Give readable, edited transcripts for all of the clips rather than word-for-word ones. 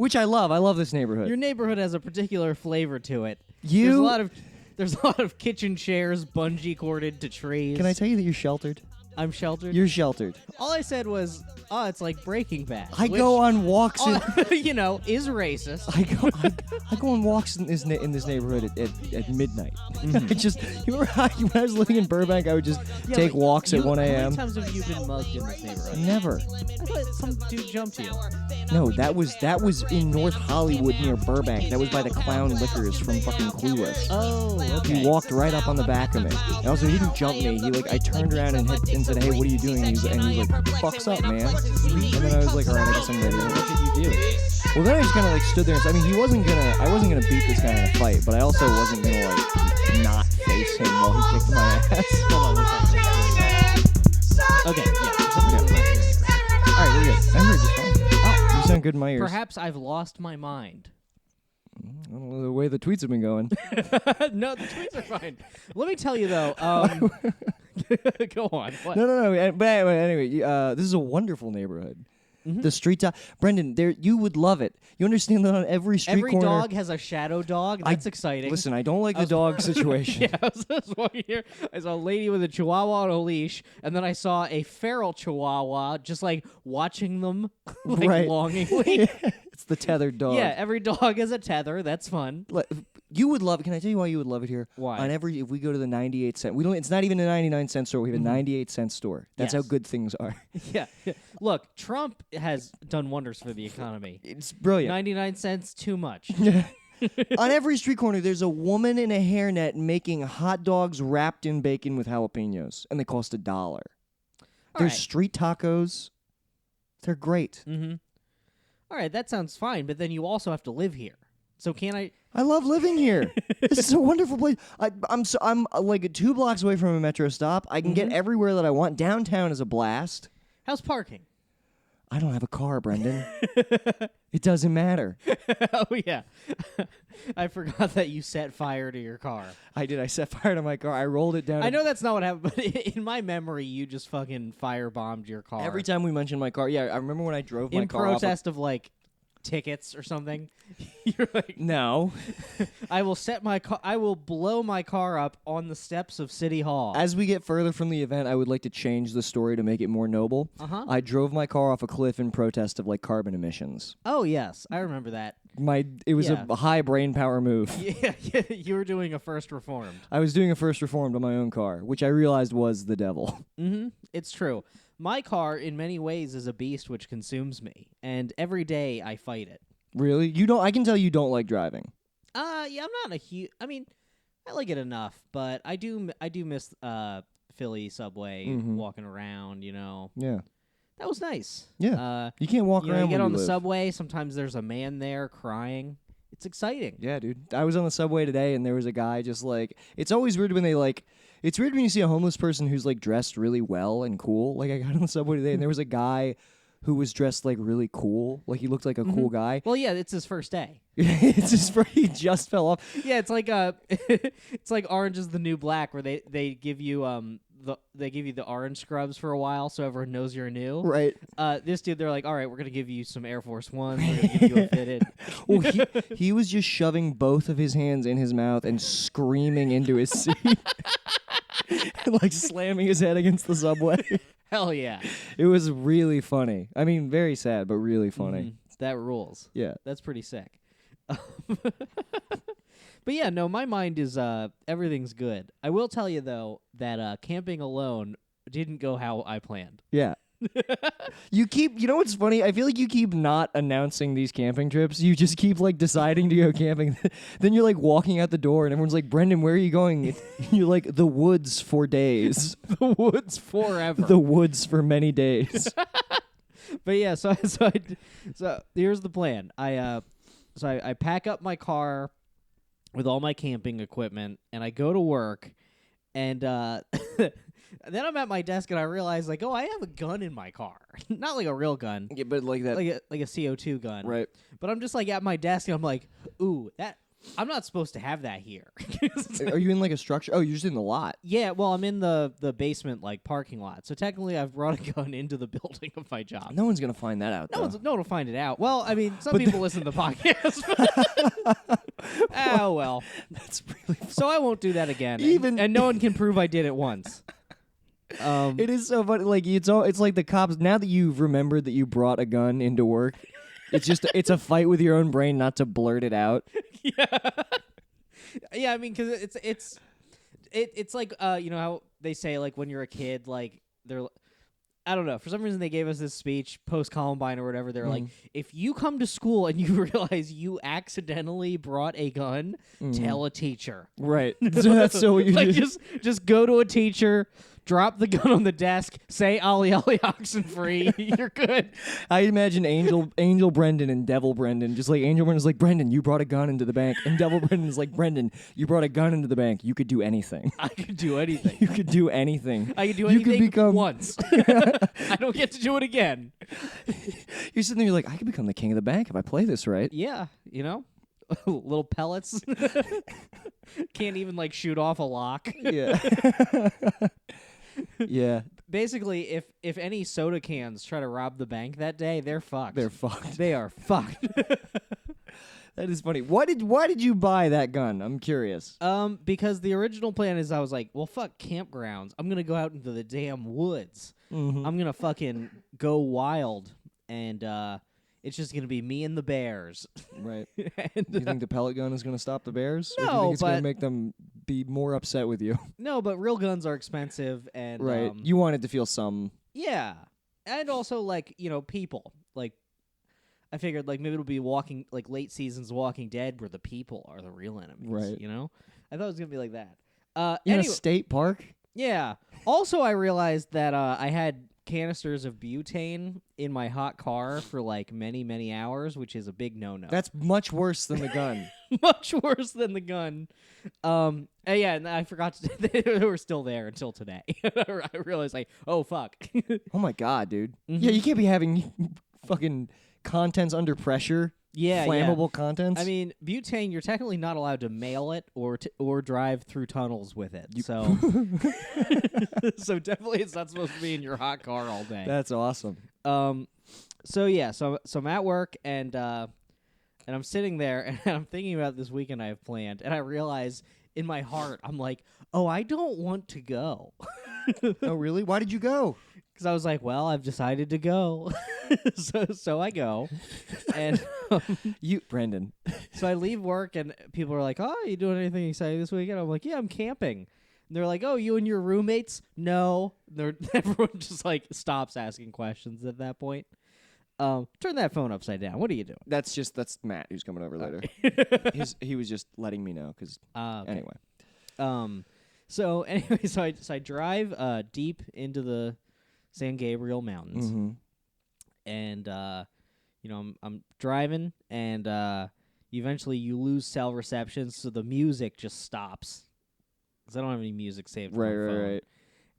which I love. I love this neighborhood. Your neighborhood has a particular flavor to it. You- There's a lot of kitchen chairs bungee corded to trees. Can I tell you that you're sheltered? I'm sheltered. You're sheltered. All I said was, oh, it's like Breaking Bad. I go on walks. you know, is racist. I go on walks in this neighborhood at midnight. Mm-hmm. I just you remember how when I was living in Burbank, I would just take but walks at 1 How a.m. many times have you been mugged in this neighborhood? Never. I thought some dude jumped you. No, that was in North Hollywood near Burbank. That was by the Clown Liquors from fucking Clueless. Oh, okay. He walked right up on the back of me. And also, he didn't jump me. I turned around and said, "Hey, what are you doing?" And he was like, "Fucks up, man." And then I was like, "All right, I guess I'm ready." What did you do? Well, then I just kind of like stood there. I mean, I wasn't gonna beat this guy in a fight, but I also wasn't gonna like not face him while he kicked my ass. Hold on, Okay, yeah. All right, we're good. I heard you fine. Oh, you sound good in my ears. Perhaps I've lost my mind. I don't know the way the tweets have been going. No, the tweets are fine. Let me tell you though. Go on. What? No. But anyway, this is a wonderful neighborhood. Mm-hmm. The street top, Brendan. You would love it. You understand that on every street Every corner. dog has a shadow dog. That's exciting. Listen, I don't like the dog situation. Yeah, I was walking here. I saw a lady with a chihuahua on a leash, and then I saw a feral chihuahua just like watching them like Right. longingly. It's the tethered dog. Yeah, every dog has a tether. That's fun. You would love it. Can I tell you why you would love it here? Why? If we go to the 98-cent, we don't. It's not even a 99-cent store. We have a 98-cent store. That's Yes. how good things are. Yeah. Look, Trump has done wonders for the economy. It's brilliant. 99 cents, too much. On every street corner, there's a woman in a hairnet making hot dogs wrapped in bacon with jalapenos, and they cost $1. There's right. street tacos. They're great. Mm-hmm. All right, that sounds fine, but then you also have to live here. So can I? I love living here. This is a wonderful place. I'm like 2 blocks away from a metro stop. I can get everywhere that I want. Downtown is a blast. How's parking? I don't have a car, Brendan. It doesn't matter. Oh yeah, I forgot that you set fire to your car. I did. I set fire to my car. I rolled it down. I know that's not what happened, but in my memory, you just fucking firebombed your car. Every time we mention my car, yeah, I remember when I drove my in car off protest of like tickets or something. You're like, No. I will set my car. I will blow my car up on the steps of City Hall. As we get further from the event, I would like to change the story to make it more noble. I drove my car off a cliff in protest of like carbon emissions. Oh yes, I remember that. It was Yeah. a high brain power move. Yeah, you were doing a first reformed. I was doing a first reformed on my own car, which I realized was the devil. Mm-hmm. It's true. My car, in many ways, is a beast which consumes me, and every day I fight it. Really? You don't? I can tell you don't like driving. Yeah, I'm not a huge. I mean, I like it enough, but I do miss Philly subway walking around. You know, Yeah. that was nice. Yeah. You can't walk you know, around you get when on you the live. subway. Sometimes there's a man there crying. It's exciting. Yeah, dude. I was on the subway today, and there was a guy just like... It's always weird when they like... It's weird when you see a homeless person who's like dressed really well and cool. Like I got on the subway today, and there was a guy who was dressed like really cool. Like he looked like a cool guy. Well, yeah, it's his first day. It's just he just fell off. Yeah, it's like it's like Orange is the New Black, where they give you the orange scrubs for a while, so everyone knows you're new. Right. This dude, they're like, all right, we're gonna give you some Air Force Ones. We're gonna give you a fitted. Well, he was just shoving both of his hands in his mouth and screaming into his seat. Like slamming his head against the subway. Hell yeah. It was really funny. I mean, very sad, but really funny. That rules. Yeah. That's pretty sick. But yeah, no, my mind is everything's good. I will tell you though that camping alone didn't go how I planned. Yeah. You know what's funny? I feel like you keep not announcing these camping trips. You just keep like deciding to go camping. Then you're like walking out the door and everyone's like, "Brendan, where are you going?" You're like, "The woods for days." The woods forever. The woods for many days. But yeah, so here's the plan. I pack up my car with all my camping equipment and I go to work and then I'm at my desk and I realize like, oh, I have a gun in my car. Not like a real gun. Yeah, but like that. Like a CO2 gun. Right. But I'm just like at my desk and I'm like, ooh, that I'm not supposed to have that here. Are you in like a structure? Oh, you're just in the lot. Yeah, well, I'm in the basement like parking lot. So technically, I've brought a gun into the building of my job. No one's gonna find that out. No though. one will find it out. Well, I mean, some people listen to the podcast. Oh well. That's really. So I won't do that again. Even- and no one can prove I did it once. It is so funny. Like it's like the cops. Now that you've remembered that you brought a gun into work, it's a fight with your own brain not to blurt it out. Yeah, I mean, because it's like you know how they say like when you're a kid, like they're. I don't know. For some reason, they gave us this speech post Columbine or whatever. They're like, if you come to school and you realize you accidentally brought a gun, tell a teacher. Right. So that's so what you Like do. just go to a teacher, drop the gun on the desk, say "Ollie Ollie oxen free." You're good. I imagine Angel Brendan and Devil Brendan. Just like Angel Brendan's like, Brendan, you brought a gun into the bank. And Devil Brendan's like, Brendan, you brought a gun into the bank. You could do anything. I could do anything. You could do anything. I could do You anything could become once. I don't get to do it again. You're sitting there, you're like, I could become the king of the bank if I play this right. Yeah, you know, little pellets. Can't even like shoot off a lock. Yeah. Yeah. Basically, if any soda cans try to rob the bank that day, they're fucked. They're fucked. They are fucked. That is funny. Why did you buy that gun? I'm curious. Because the original plan is I was like, well, fuck campgrounds. I'm gonna go out into the damn woods. Mm-hmm. I'm gonna fucking go wild, and it's just gonna be me and the bears. Right. And, You think the pellet gun is going to stop the bears? Or do you No, think it's going but- to make them be more upset with you? no, but real guns are expensive, and Right. You wanted to feel some. yeah, and also like people like. I figured like maybe it'll be late seasons Walking Dead where the people are the real enemies. Right. You know, I thought it was gonna be like that. In a Anyway, state park? yeah. Also, I realized that I had canisters of butane in my hot car for like many hours, which is a big no-no. That's much worse than the gun. much worse than the gun. Yeah, and I forgot they were still there until today. I realized like, oh fuck. Oh my god, dude. Mhm. Yeah, you can't be having fucking contents under pressure. Yeah, Flammable contents. I mean, butane, you're technically not allowed to mail it or drive through tunnels with it. So, so definitely it's not supposed to be in your hot car all day. that's awesome. So yeah, so I'm at work and I'm sitting there and I'm thinking about this weekend I have planned, and I realize in my heart I'm like, oh, I don't want to go. Oh, really? Why did you go? Because I was like, well, I've decided to go. so I go. And Brendan. so I leave work, and people are like, oh, you doing anything exciting this weekend? I'm like, yeah, I'm camping. And they're like, oh, you and your roommates? No. Everyone just like stops asking questions at that point. Turn that phone upside down. What are you doing? That's Matt who's coming over later. He was just letting me know because Okay. anyway. So anyway, so I drive deep into the San Gabriel Mountains, Mm-hmm. and you know I'm driving, and eventually you lose cell reception, so the music just stops because I don't have any music saved. on my phone. Right.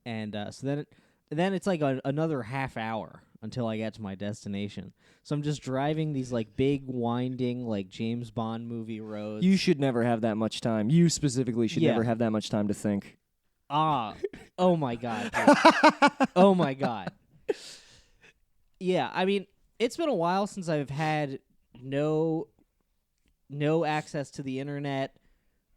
And so then it's like another half hour until I get to my destination. So I'm just driving these like big winding like James Bond movie roads. You should never have that much time. You specifically should Yeah. never have that much time to think. Oh my god. Dude. Oh my god. Yeah, I mean, it's been a while since I've had no access to the internet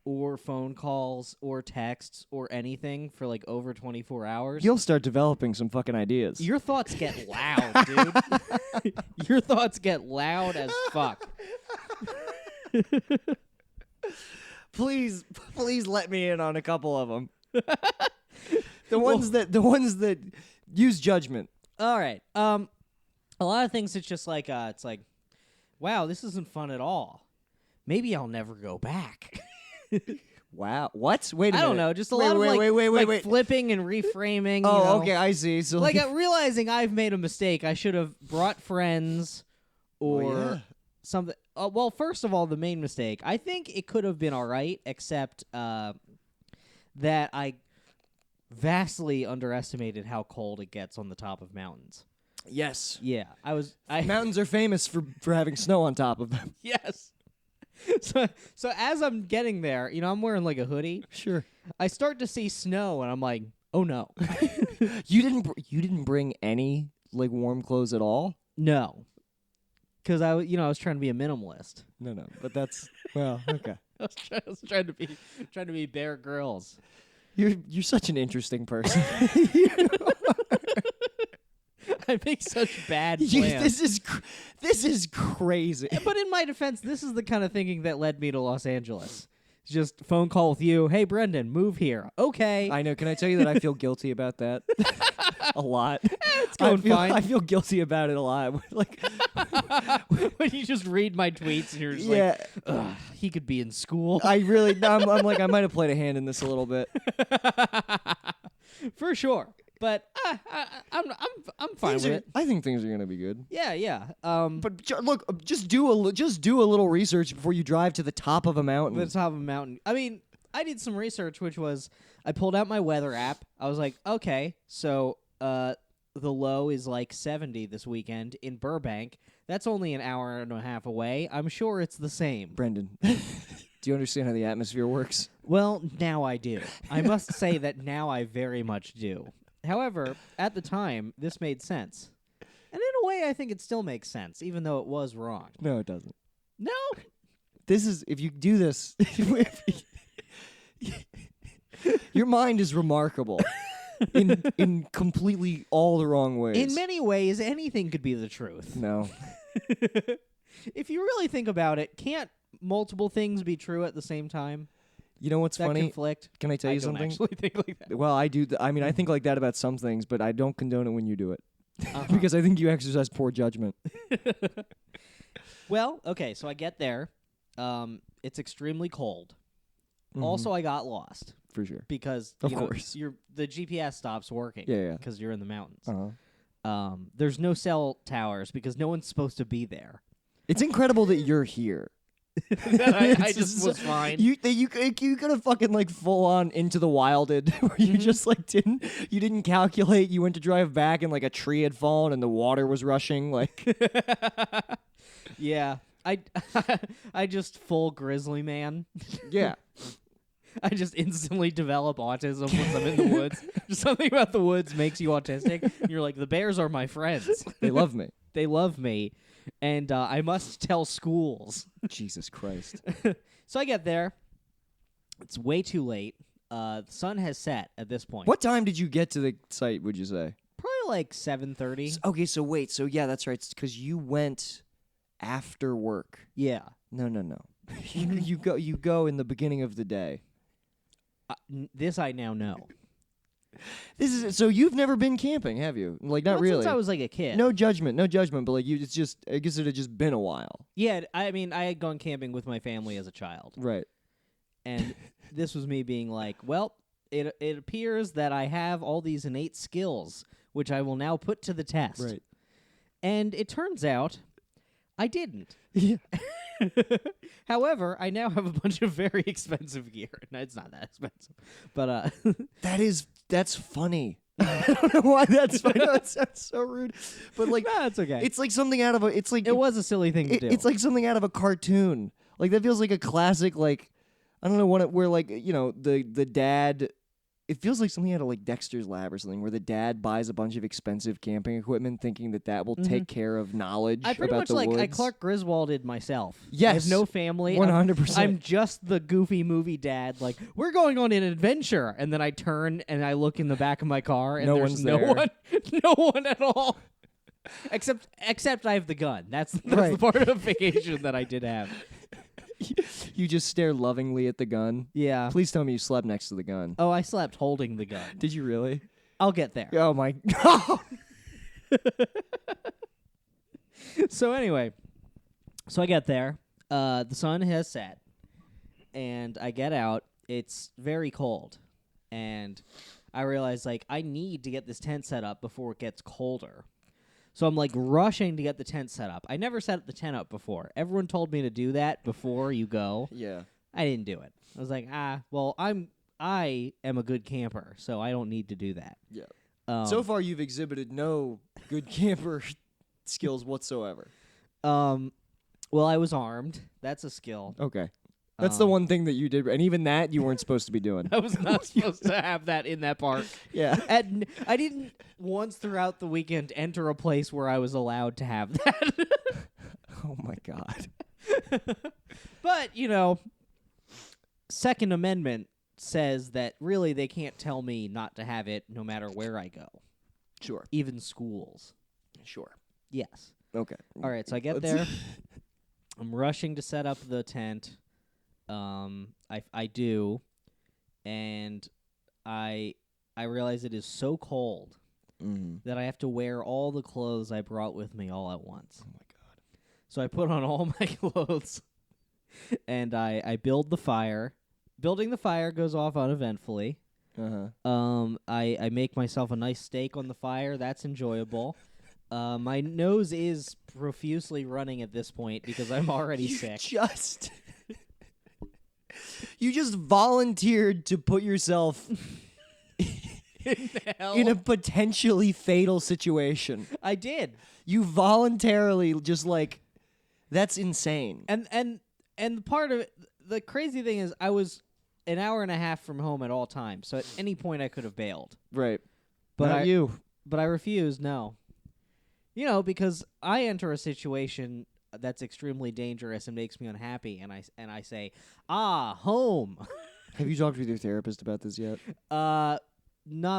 or phone calls or texts or anything for like over 24 hours. You'll start developing some fucking ideas. Your thoughts get loud, dude. Your thoughts get loud as fuck. Please let me in on a couple of them. The ones that use judgment. All right. A lot of things it's just like it's like, wow, this isn't fun at all. Maybe I'll never go back. Wow. What? Wait a minute. I don't know, just a Wait, lot of wait, like flipping and reframing. you Oh, know. okay, I see. So Like realizing I've made a mistake. I should have brought friends or yeah. something. Well, first of all, the main mistake. I think it could have been all right, except that I vastly underestimated how cold it gets on the top of mountains. Yes. Yeah, I Mountains are famous for having snow on top of them. yes. so as I'm getting there, I'm wearing like a hoodie. Sure. I start to see snow, and I'm like, oh no, You didn't bring any like warm clothes at all? no, because I was trying to be a minimalist. No. But that's well, okay. I was trying to be Bear Grylls. You're such an interesting person. I make such bad plans. This is crazy. But in my defense, this is the kind of thinking that led me to Los Angeles. Just phone call with you. Hey, Brendan, move here. Okay. I know. Can I tell you that I feel guilty about that a lot? It's going fine. I feel guilty about it a lot. Like when you just read my tweets and you're just yeah, like, ugh, he could be in school. I really. I'm like I might have played a hand in this a little bit. For sure. But I'm fine with it. I think things are gonna be good. Yeah. But look, just do a little research before you drive to the top of a mountain. the top of a mountain. I mean, I did some research, which was I pulled out my weather app. I was like, okay, so the low is like 70 this weekend in Burbank. That's only an hour and a half away. I'm sure it's the same. Brendan, do you understand how the atmosphere works? Well, now I do. I must say that now I very much do. However, at the time, this made sense. And in a way, I think it still makes sense, even though it was wrong. No, it doesn't. No? This is if you do this. Your mind is remarkable in completely all the wrong ways. In many ways, anything could be the truth. No. If you really think about it, can't multiple things be true at the same time? You know what's That funny? conflict? Can I tell I you don't something? actually think like that. Well, I do. I mean, I think like that about some things, but I don't condone it when you do it Uh-huh. because I think you exercise poor judgment. Well, okay, so I get there. It's extremely cold. Also, I got lost For sure. because Of course. the GPS stops working. Yeah. Because you're in the mountains. Uh-huh. There's no cell towers because no one's supposed to be there. It's incredible that you're here. I just was fine. You could have fucking like full on into the wilded where you just like didn't calculate. You went to drive back and like a tree had fallen and the water was rushing. Like Yeah, I just full grizzly man. yeah. I just instantly develop autism once I'm in the woods. Just something about the woods makes you autistic. You're like, the bears are my friends. They love me. They love me, and I must tell schools. Jesus Christ. So I get there. It's way too late. The sun has set at this point. What time did you get to the site, would you say? Probably like 7:30. Okay, so wait. So yeah, that's right. Because you went after work. Yeah. No. you go in the beginning of the day. This I now know. This is so you've never been camping, have you? Like not really. Since I was like a kid. No judgment, but like it's just I guess it had just been a while. Yeah, I mean, I had gone camping with my family as a child. Right. And this was me being like, well, it appears that I have all these innate skills, which I will now put to the test. Right. And it turns out I didn't. Yeah. However, I now have a bunch of very expensive gear. No, it's not that expensive. But That's funny. I don't know why that's funny. That sounds so rude. But like no, it's okay. it's like something out of a it's like It was a silly thing to do. it's like something out of a cartoon. Like that feels like a classic like I don't know where like the dad it feels like something out of like Dexter's Lab or something where the dad buys a bunch of expensive camping equipment thinking that will take care of knowledge I pretty about much the like woods. I Clark Griswolded myself. I Yes. have no family. 100%. I'm just the goofy movie dad. Like, we're going on an adventure, and then I turn and I look in the back of my car, and No there's one's no there. one, no one at all. Except I have the gun. That's Right. the part of vacation that I did have. You just stare lovingly at the gun. Yeah. Please tell me you slept next to the gun. Oh, I slept holding the gun. Did you really? I'll get there. Oh my god. So anyway, I get there. The sun has set, and I get out. It's very cold, and I realize like I need to get this tent set up before it gets colder. So I'm like rushing to get the tent set up. I never set the tent up before. Everyone told me to do that before you go. Yeah. I didn't do it. I was like, well, I am a good camper, so I don't need to do that. Yeah. So far you've exhibited no good camper skills whatsoever. Well, I was armed. That's a skill. Okay. That's the Um, one thing that you did, and even that you weren't supposed to be doing. I was not supposed to have that in that park. Yeah. I didn't once throughout the weekend enter a place where I was allowed to have that. Oh my God. But, Second Amendment says that really they can't tell me not to have it no matter where I go, Sure. even schools. Sure. Yes. Okay. All right, so I get Let's- there. I'm rushing to set up the tent. I do, and I realize it is so cold Mhm. that I have to wear all the clothes I brought with me all at once. Oh my God. So I put on all my clothes, and I build the fire. Building the fire goes off uneventfully. I make myself a nice steak on the fire. That's enjoyable. My nose is profusely running at this point because I'm already sick. You just volunteered to put yourself in a potentially fatal situation. I did. You voluntarily just that's insane. And part of it, the crazy thing is I was an hour and a half from home at all times. So at any point I could have bailed. Right. But Not you. But I refused, no. Because I enter a situation that's extremely dangerous and makes me unhappy, and I say, home. Have you talked with your therapist about this yet? Not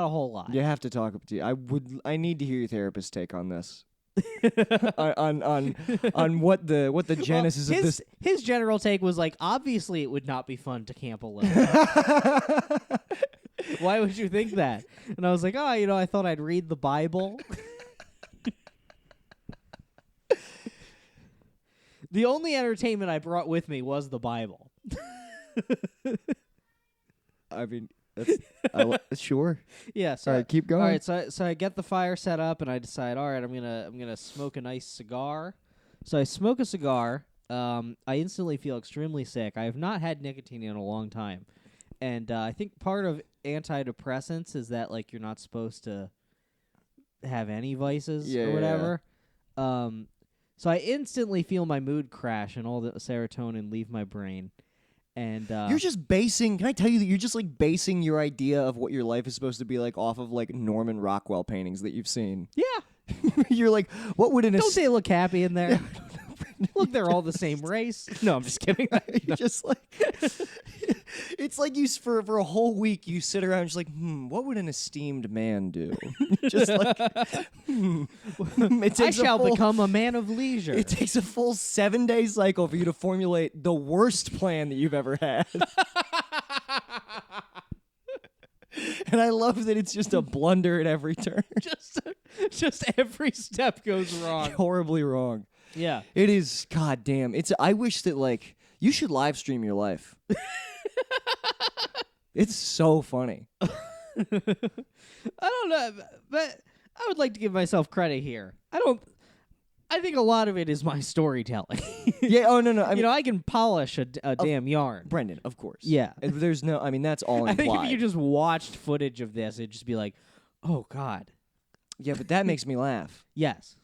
a whole lot. You have to talk to you. I need to hear your therapist's take on this. on what the genesis Well, of this. his general take was like, obviously it would not be fun to camp alone. Why would you think that? And I was like, I thought I'd read the Bible. The only entertainment I brought with me was the Bible. I mean, sure. Yeah. So All right, keep going. All right. So I get the fire set up, and I decide, all right, I'm gonna smoke a nice cigar. So I smoke a cigar. I instantly feel extremely sick. I have not had nicotine in a long time, and I think part of antidepressants is that you're not supposed to have any vices Yeah, or yeah, whatever. So I instantly feel my mood crash and all the serotonin leave my brain. And You're just basing. Can I tell you that you're just basing your idea of what your life is supposed to be like off of Norman Rockwell paintings that you've seen? yeah, You're like, what would an don't they look happy in there? Look, they're all the same race. No, I'm just kidding. You're just it's like you for a whole week you sit around just what would an esteemed man do? Just it I takes shall become a man of leisure. It takes a full 7-day cycle for you to formulate the worst plan that you've ever had. And I love that it's just a blunder at every turn. just every step goes wrong. Horribly wrong. Yeah. It is, god damn. I wish that you should live stream your life. It's so funny. I don't know, but I would like to give myself credit here. I think a lot of it is my storytelling. Yeah, oh no. I mean, I can polish a damn yarn. Brendan, of course. Yeah. There's no, that's all I implied. think if you just watched footage of this, it'd just be like, oh, God. Yeah, but that makes me laugh. Yes.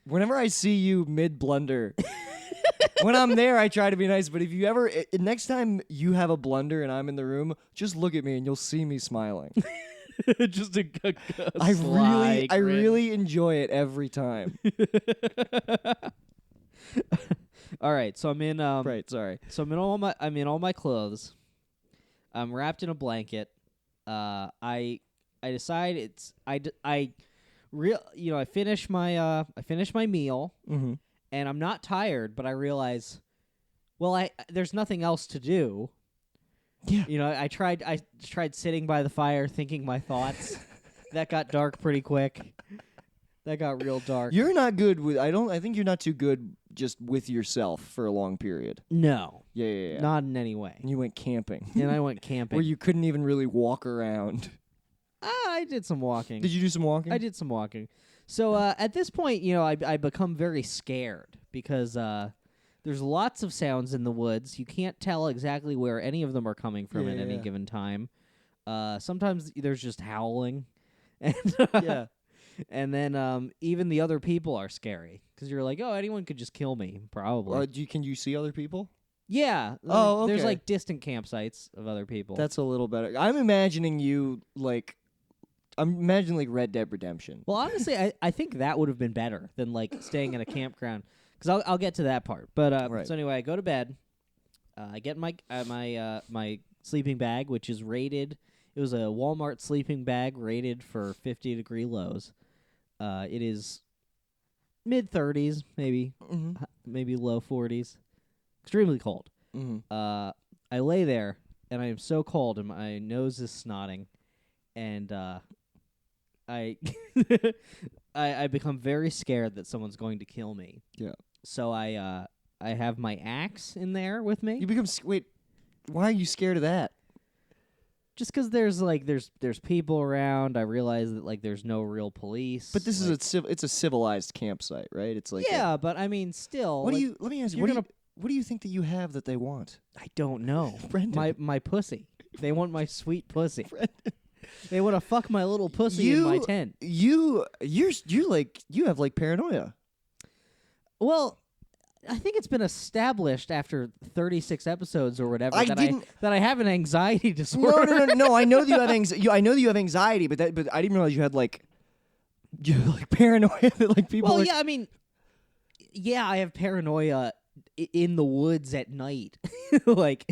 Whenever I see you mid-blunder, when I'm there, I try to be nice. But if you ever, next time you have a blunder and I'm in the room, just look at me and you'll see me smiling. Just a I really enjoy it every time. All right, so I'm in. Right, sorry. So I'm in all my clothes. I'm wrapped in a blanket. I decide I finish my meal, Mm-hmm. and I'm not tired, but I realize, there's nothing else to do. Yeah. I tried sitting by the fire thinking my thoughts. That got dark pretty quick. That got real dark. You're not good with. I think you're not too good just with yourself for a long period. No, Yeah. not in any way. And you went camping. And I went camping. Where you couldn't even really walk around. I did some walking. Did you do some walking? I did some walking. So at this point, I become very scared because there's lots of sounds in the woods. You can't tell exactly where any of them are coming from at any given time. Sometimes there's just howling. And Yeah. and then even the other people are scary because you're like, oh, anyone could just kill me, probably. Can you see other people? Yeah. Oh, There's okay. like distant campsites of other people. That's a little better. I'm imagining you like. I'm imagining like Red Dead Redemption. well, honestly, I think that would have been better than like staying in a campground. Because I'll get to that part. But Right. so anyway, I go to bed. I get my my sleeping bag, which is rated. It was a Walmart sleeping bag rated for 50-degree lows. It is mid 30s, maybe Mm-hmm. maybe low 40s. Extremely cold. Mm-hmm. I lay there and I am so cold and my nose is snotting, and I I become very scared that someone's going to kill me. Yeah. So I have my axe in there with me. You become wait. Why are you scared of that? Just because there's people around. I realize that like there's no real police. But this like, it's a civilized campsite, right? It's like yeah, but I mean still. what do like, you? Let me ask you. you're What do you think that you have that they want? I don't know. Brendan. My pussy. They want my sweet pussy. They want to fuck my little pussy in my tent. You're like you have like paranoia. Well, I think it's been established after 36 episodes or whatever I that didn't- I have an anxiety disorder. No. I know that you have I know that you have anxiety, but I didn't realize you had like paranoia that like people. Well, are, yeah, I mean, yeah, I have paranoia in the woods at night. Like,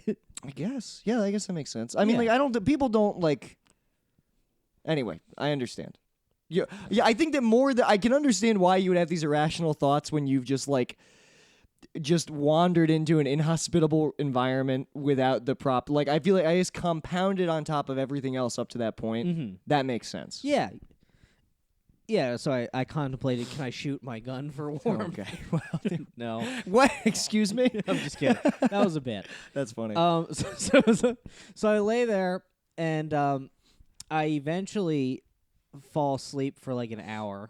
I guess. Yeah, I guess that makes sense. I mean, Yeah. like I don't. People don't like. Anyway, I understand. Yeah. I think that more that I can understand why you would have these irrational thoughts when you've just wandered into an inhospitable environment without the prop. Like I feel like I just compounded on top of everything else up to that point. mhm. That makes sense. Yeah. Yeah, so I contemplated, can I shoot my gun for warmth? Okay. Well, No. what? Excuse me. I'm just kidding. That was a bit. That's funny. So I lay there, and I eventually fall asleep for like an hour.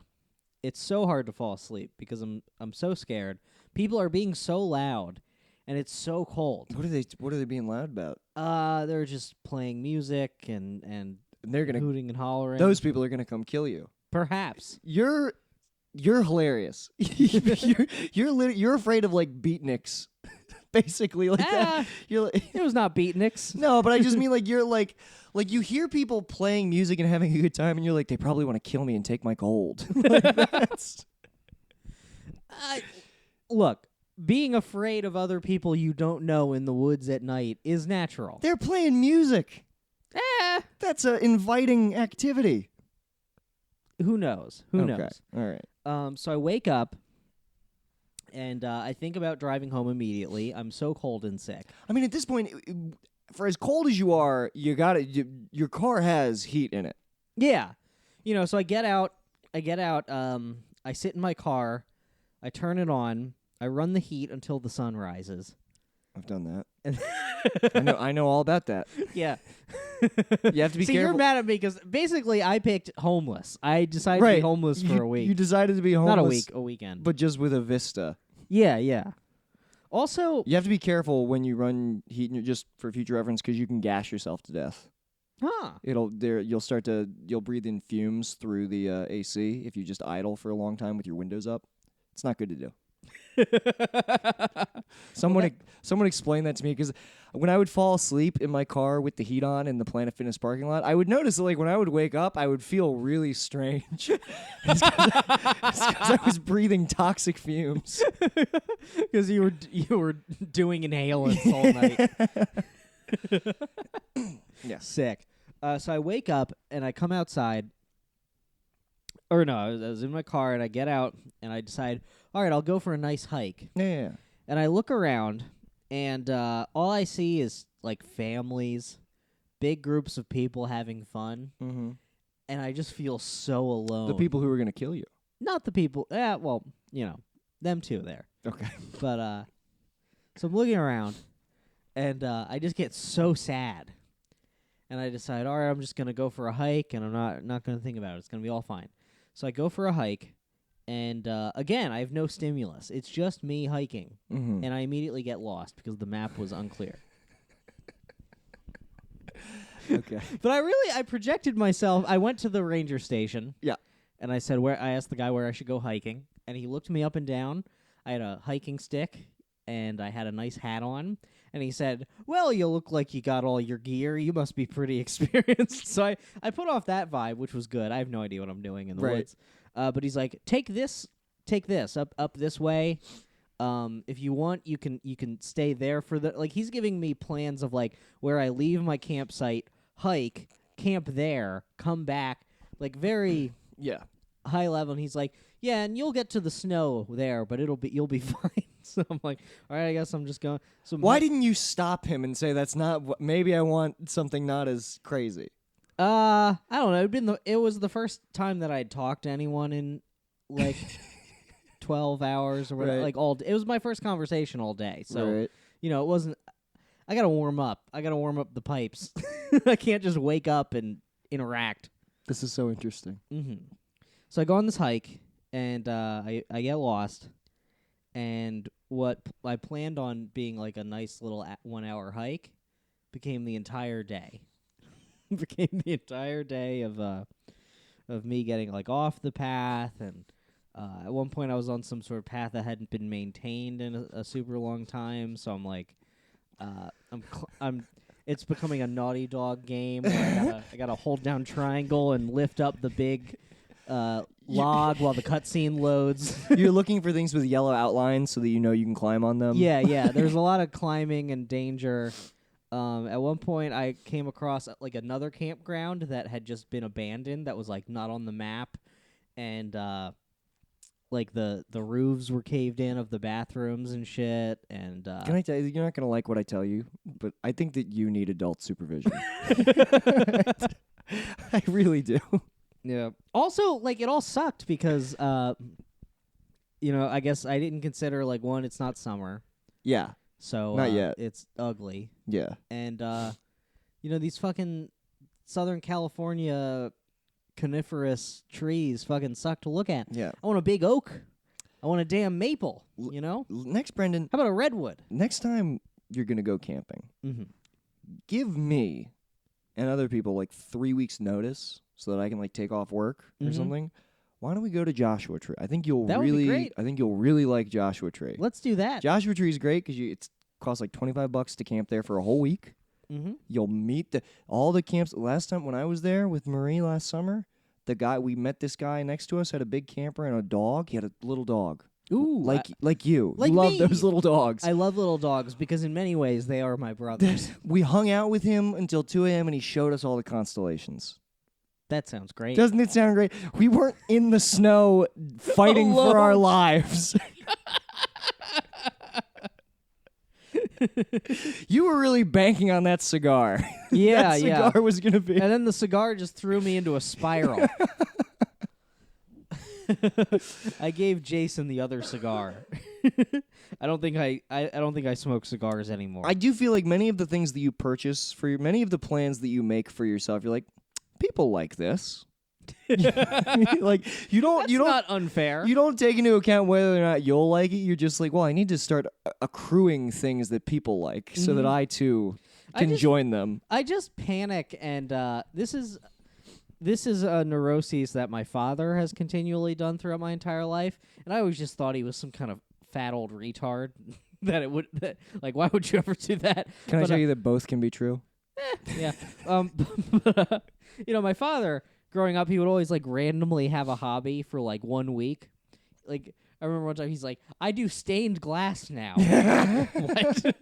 It's so hard to fall asleep because I'm so scared. People are being so loud, and it's so cold. What are they being loud about? They're just playing music and And they're gonna. hooting and hollering. Those people are gonna come kill you. Perhaps. You're hilarious. you're afraid of like beatniks, basically like that. You're like, It was not beatniks. no, but I just mean like you're like you hear people playing music and having a good time, and you're like they probably want to kill me and take my gold. Like, that's Look, being afraid of other people you don't know in the woods at night is natural. they're playing music. That's an inviting activity. Who knows? Who Okay. knows? All right. So I wake up, and I think about driving home immediately. I'm so cold and sick. I mean, at this point, for as cold as you are, your car has heat in it. Yeah, so I get out. I sit in my car. I turn it on. I run the heat until the sun rises. I've done that. And I know all about that. yeah. You have to be See, careful. you're mad at me because basically I picked homeless. I decided to Right. be homeless for a week. You decided to be homeless. Not a week, a weekend. but just with a Vista. Yeah. Also, You have to be careful when you run heat, just for future reference, because you can gas yourself to death. You'll breathe in fumes through the AC if you just idle for a long time with your windows up. It's not good to do. Someone explained that to me, because when I would fall asleep in my car with the heat on in the Planet Fitness parking lot, I would notice that like when I would wake up, I would feel really strange. It's 'cause I was breathing toxic fumes. Because you were doing inhalants all night. Yeah. Sick. So I wake up and I come outside. Or no, I was in my car and I get out and I decide, all right, I'll go for a nice hike. Yeah. And I look around and all I see is like families, big groups of people having fun, Mm-hmm. and I just feel so alone. The people who are gonna kill you. Not the people. Yeah, well, them too there. Okay. But so I'm looking around, and I just get so sad, and I decide, all right, I'm just gonna go for a hike, and I'm not gonna think about it. It's gonna be all fine. So I go for a hike, and again, I have no stimulus. It's just me hiking, Mm-hmm. and I immediately get lost because the map was unclear. Okay. But I projected myself. I went to the ranger station. Yeah. And I said I asked the guy where I should go hiking. and he looked me up and down. I had a hiking stick, and I had a nice hat on. And he said, "Well, you look like you got all your gear. You must be pretty experienced." So I put off that vibe, which was good. I have no idea what I'm doing in the Right. woods. But he's like, take this up this way. If you want, you can stay there for the like. He's giving me plans of like where I leave my campsite, hike, camp there, come back, like very Yeah. high level. And he's like, yeah, and you'll get to the snow there, but you'll be fine. So I'm like, all right, I guess I'm just going. So Why didn't you stop him and say that's not what? Maybe I want something not as crazy. I don't know. It was the first time that I'd talked to anyone in like 12 hours or whatever. Right. Like it was my first conversation all day. So Right. you know, it wasn't. I gotta warm up. I gotta warm up the pipes. I can't just wake up and interact. This is so interesting. Mm-hmm. So I go on this hike and I get lost. And what I planned on being like a nice little 1 hour hike became the entire day. Became the entire day of me getting like off the path, and at one point I was on some sort of path that hadn't been maintained in a super long time. So I'm like, it's becoming a Naughty Dog game where I gotta hold down triangle and lift up the big log while the cutscene loads. You're looking for things with yellow outlines so that you know you can climb on them. Yeah. There's a lot of climbing and danger. At one point, I came across like another campground that had just been abandoned. That was like not on the map, and like the roofs were caved in of the bathrooms and shit. And Can I tell you, you're not gonna like what I tell you, but I think that you need adult supervision. I really do. yeah. Also, like it all sucked because you know, I guess I didn't consider like one, it's not summer, Yeah. so Not yet. it's ugly. Yeah. And you know, these fucking Southern California coniferous trees fucking suck to look at. Yeah. I want a big oak. I want a damn maple, you know? Next, Brendan. How about a redwood? Next time you're gonna go camping, Mm-hmm. give me and other people like 3 weeks notice so that I can like take off work or Mhm. something. Why don't we go to Joshua Tree? I think you'll That would be really, great. I think you'll really like Joshua Tree. Let's do that. Joshua Tree is great because it costs like $25 to camp there for a whole week. Mm-hmm. You'll meet all the camps. Last time when I was there with Marie last summer, we met this guy next to us had a big camper and a dog. He had a little dog. Ooh, Like you. like you love me. those little dogs. I love little dogs because in many ways they are my brothers. We hung out with him until 2 a.m. and he showed us all the constellations. That sounds great. Doesn't it sound great? We weren't in the snow fighting for our lives. You were really banking on that cigar. Yeah, that yeah. cigar was going to be. And then the cigar just threw me into a spiral. I gave Jason the other cigar. I don't think I smoke cigars anymore. I do feel like many of the things that you purchase many of the plans that you make for yourself, you're like, people like this. Like you don't That's not unfair. you don't take into account whether or not you'll like it. You're just like, well, I need to start accruing things that people like so that I too can join them. I just panic, and this is a neuroses that my father has continually done throughout my entire life, and I always just thought he was some kind of fat old retard. Like, why would you ever do that? Can I But, tell you that both can be true? Yeah. But, you know, my father, growing up, he would always, like, randomly have a hobby for, like, 1 week. Like, I remember one time he's like, I do stained glass now. What?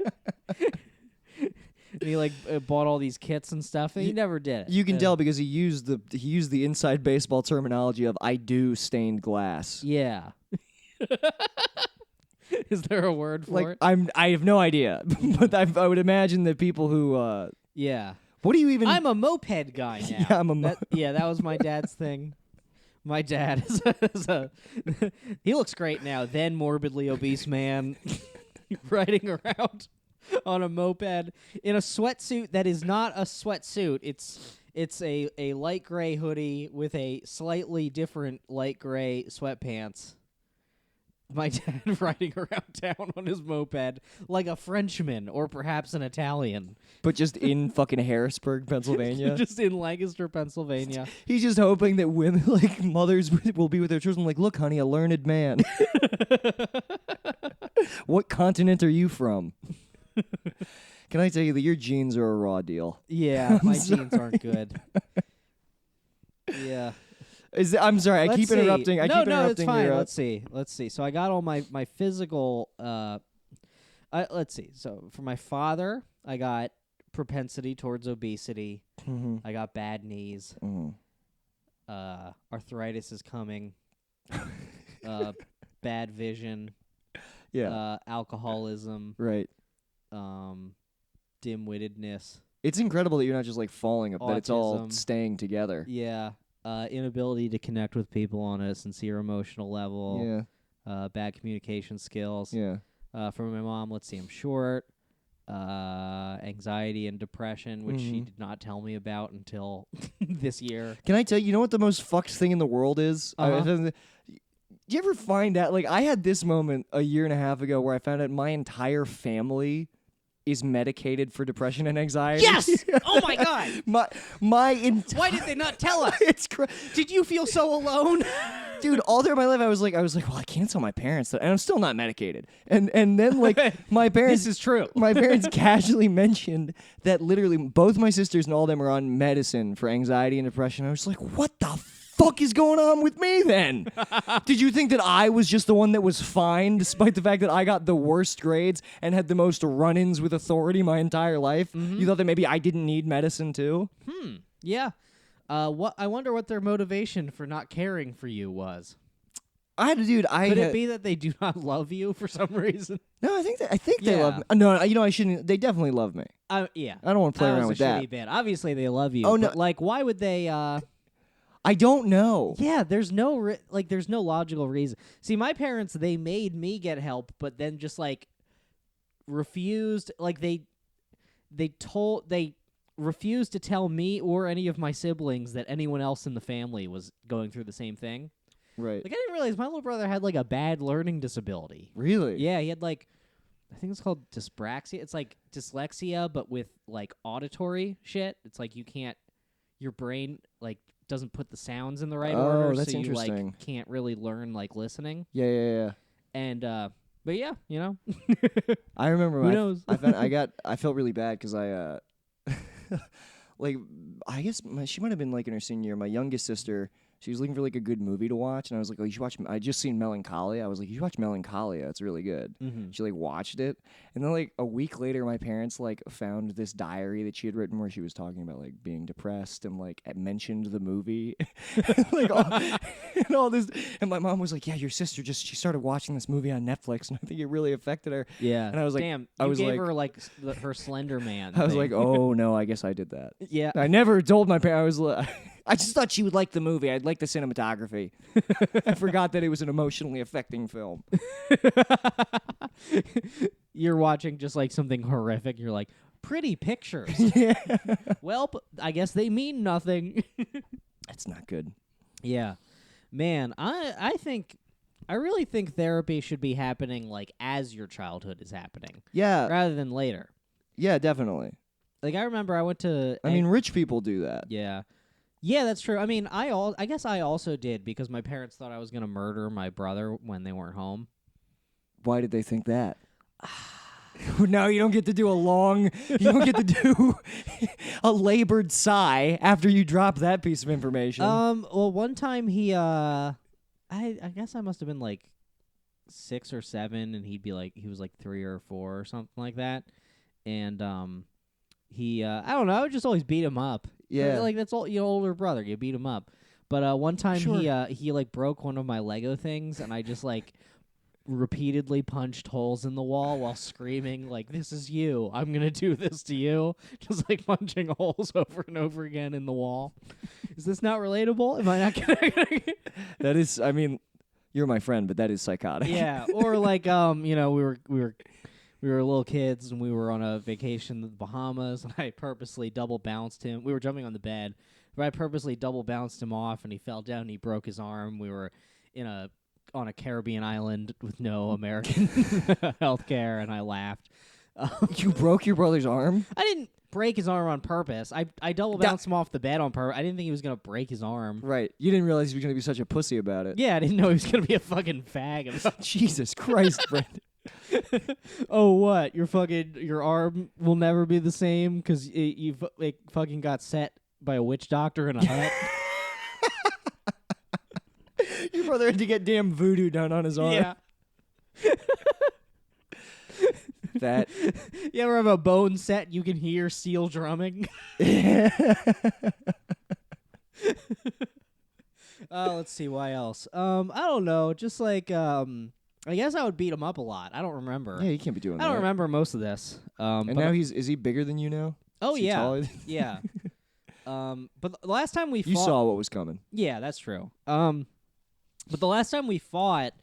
And he, like, bought all these kits and stuff, and he never did it. You can tell because he used the inside baseball terminology of "I do stained glass." Yeah. Is there a word for Like it? I have no idea, but I would imagine that people who Yeah. what do you even? I'm a moped guy now. Yeah, I'm a that was my dad's thing. My dad is a he looks great now, then morbidly obese man riding around on a moped in a sweatsuit that is not a sweatsuit. It's a light gray hoodie with a slightly different light gray sweatpants. my dad riding around town on his moped like a Frenchman or perhaps an Italian. But just in fucking Harrisburg, Pennsylvania. Just in Lancaster, Pennsylvania. He's just hoping that women, like mothers, will be with their children. Like, look, honey, a learned man. What continent are you from? Can I tell you that your genes are a raw deal? Yeah, my sorry. genes aren't good. Yeah. I'm sorry, I Let's keep see. interrupting. I no, keep no, interrupting. it's fine. Your, Let's see. So I got all my physical. Let's see. So for my father, I got propensity towards obesity. Mhm. I got bad knees. Mhm. Arthritis is coming. Bad vision. Yeah, Alcoholism. right. Dim-wittedness. It's incredible that you're not just like falling, that it's all Autism. staying together. Yeah. Inability to connect with people on a sincere emotional level. Yeah, Bad communication skills. yeah. For my mom, let's see, I'm short. Anxiety and depression, which she Mhm. did not tell me about until this year. Can I tell you, you know what the most fucked thing in the world is? Uh-huh. Do you ever find out, like, I had this moment a year and a half ago where I found out my entire family is medicated for depression and anxiety. Yes! Oh my god! my entire Why did they not tell us? it's Did you feel so alone? dude, all through my life I was like, well, I can't tell my parents that, and I'm still not medicated. And then like my parents This is true. my parents casually mentioned that literally both my sisters and all of them are on medicine for anxiety and depression. I was like, what the fuck is going on with me then? Did you think that I was just the one that was fine despite the fact that I got the worst grades and had the most run-ins with authority my entire life? You thought that maybe I didn't need medicine too? Yeah. I wonder what their motivation for not caring for you was. Could It be that they do not love you for some reason? No, I think they Yeah. love me. No, I shouldn't. They definitely love me. Yeah. I don't want to play That around was with a that. shitty bit. Obviously, they love you. Oh, no. But, like, why would they? I don't know. Yeah, there's no there's no logical reason. See, my parents, they made me get help, but then just like refused. Like they refused to tell me or any of my siblings that anyone else in the family was going through the same thing. Right. Like I didn't realize my little brother had like a bad learning disability. Really? Yeah, he had like I think it's called dyspraxia. It's like dyslexia, but with like auditory shit. It's like your brain like doesn't put the sounds in the right Oh, order, that's so you interesting. like can't really learn like listening. Yeah. And but yeah, you know, I remember. Who knows? I felt really bad because like, I guess she might have been like in her senior year. My youngest sister, she was looking for like a good movie to watch, and I was like, "Oh, you should watch." I just seen Melancholia. I was like, "You should watch Melancholia. It's really good." She like watched it, and then like a week later, my parents like found this diary that she had written where she was talking about like being depressed and like mentioned the movie, like all this. And my mom was like, "Yeah, your sister she started watching this movie on Netflix, and I think it really affected her." yeah. And I was like, damn, I you was gave like- her like her Slender Man. I was thing. like, "Oh no, I guess I did that." yeah. I never told my parents. I just thought she would like the movie. I'd like the cinematography. I forgot that it was an emotionally affecting film. You're watching just like something horrific. You're like, pretty pictures. Yeah, Well, I guess they mean nothing. that's not good. Yeah. Man, I really think therapy should be happening like as your childhood is happening Yeah, rather than later. yeah, definitely. Like I remember I went to I mean, rich people do that. yeah. Yeah, that's true. I mean, I guess I also did because my parents thought I was going to murder my brother when they weren't home. Why did they think that? No, you don't get to do you don't get to do a labored sigh after you drop that piece of information. Well, one time he I guess I must have been like 6 or 7 and he was like 3 or 4 or something like that. And he I don't know, I would just always beat him up. Yeah. Like that's all, older brother, you beat him up. But one time Sure. he like broke one of my Lego things and I just like repeatedly punched holes in the wall while screaming like, "This is you. I'm going to do this to you." Just like punching holes over and over again in the wall. Is this not relatable? Am I not going to That is, I mean, you're my friend, but that is psychotic. Yeah, or like we were little kids and we were on a vacation in the Bahamas and I purposely double bounced him. We were jumping on the bed, but I purposely double bounced him off and he fell down and he broke his arm. We were in a on a Caribbean island with no American healthcare, and I laughed. You broke your brother's arm? I didn't break his arm on purpose. I double bounced him off the bed on purpose. I didn't think he was gonna break his arm. Right. You didn't realize he was going to be such a pussy about it. Yeah, I didn't know he was gonna be a fucking fag. About Jesus Christ, Brendan. oh, what? Your arm will never be the same because you fucking got set by a witch doctor in a hut. Your brother had to get damn voodoo done on his arm. Yeah. That. You ever have a bone set you can hear steel drumming? Let's see, why else? I don't know. Just like I guess I would beat him up a lot. I don't remember. Yeah, you can't be doing that. I don't remember most of this. And but now is he bigger than you now? oh Is he yeah, taller? yeah. But the last time we You fought, saw what was coming. yeah, that's true. But the last time we fought,